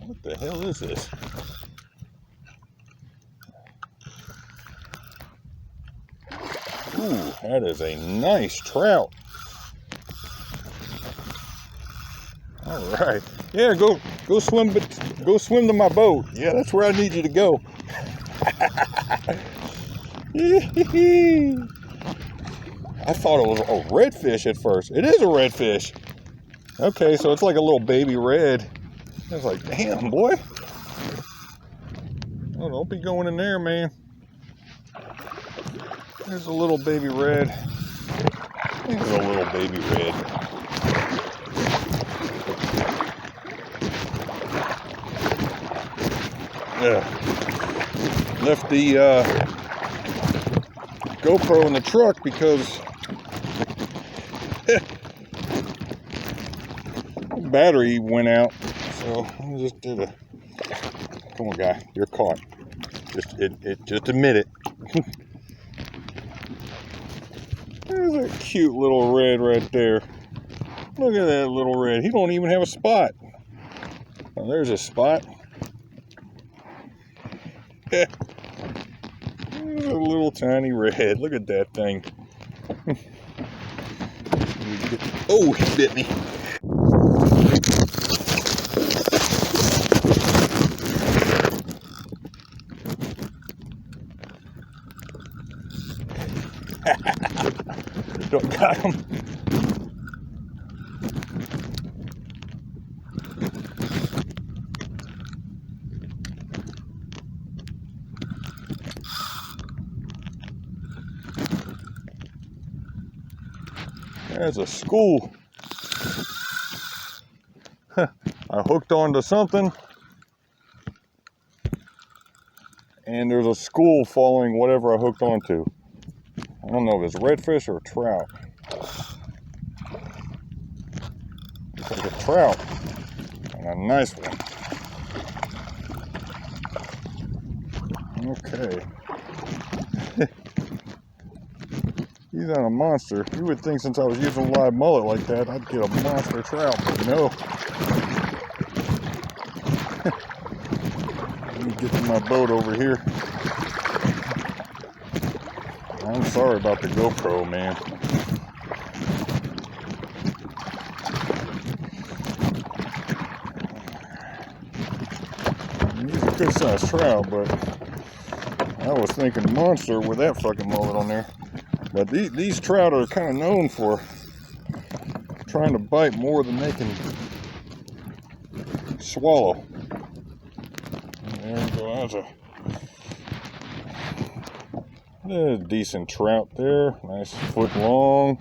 What the hell is this? Ooh, that is a nice trout. All right. Yeah, go swim, go swim to my boat. Yeah, that's where I need you to go. I thought it was a redfish at first. It is a redfish. Okay, so it's like a little baby red. I was like, damn, boy. Oh, don't be going in there, man. There's a little baby red. There's a little baby red. Left the GoPro in the truck because battery went out. So I just did a. Come on, guy, you're caught. Just admit it. There's a cute little red right there. Look at that little red. He don't even have a spot. Oh, there's a spot. There's a little tiny red. Look at that thing. Oh, he bit me. Got him. There's a school. I hooked onto something, and there's a school following whatever I hooked onto. I don't know if it's redfish or trout. It's like a trout, and a nice one. Okay. He's not a monster. You would think since I was using a live mullet like that, I'd get a monster trout, but no. Let me get to my boat over here. I'm sorry about the GoPro, man. He's a good sized trout, but I was thinking monster with that fucking mullet on there. But these trout are kind of known for trying to bite more than they can swallow. And there we go. That's a decent trout there. Nice foot long.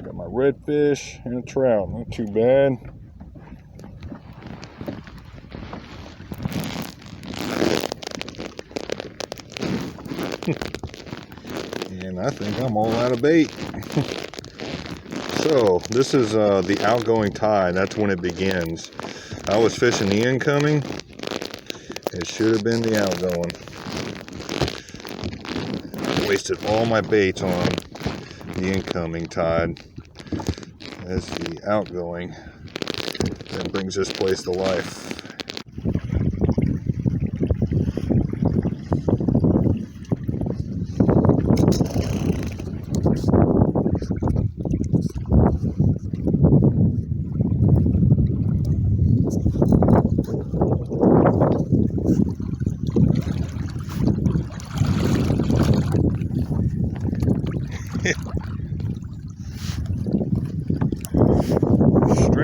Got my redfish and a trout. Not too bad. And I think I'm all out of bait. So this is the outgoing tide. That's when it begins. I was fishing the incoming. It should have been the outgoing. Wasted all my baits on the incoming tide. That's the outgoing that brings this place to life.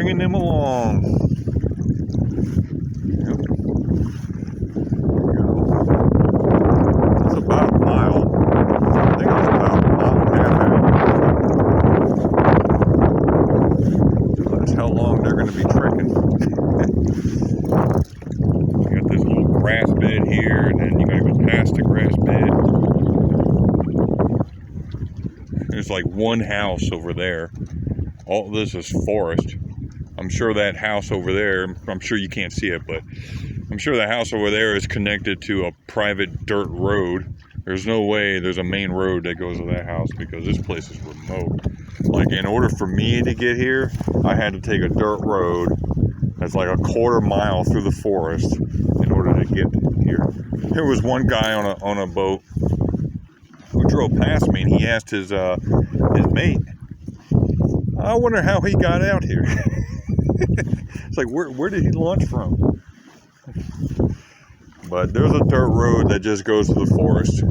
bringing them along. Yep. There we go. It's about a mile. I think it's about a mile and a half out. That's how long they're going to be trekking. You got this little grass bed here, and then you got to go past the grass bed. There's like one house over there. All this is forest. I'm sure that house over there, I'm sure you can't see it, but I'm sure the house over there is connected to a private dirt road. There's no way there's a main road that goes to that house because this place is remote. Like, in order for me to get here, I had to take a dirt road that's like a quarter mile through the forest in order to get here. There was one guy on a boat who drove past me, and he asked his mate, I wonder how he got out here. It's like, where did he launch from? But there's a dirt road that just goes to the forest.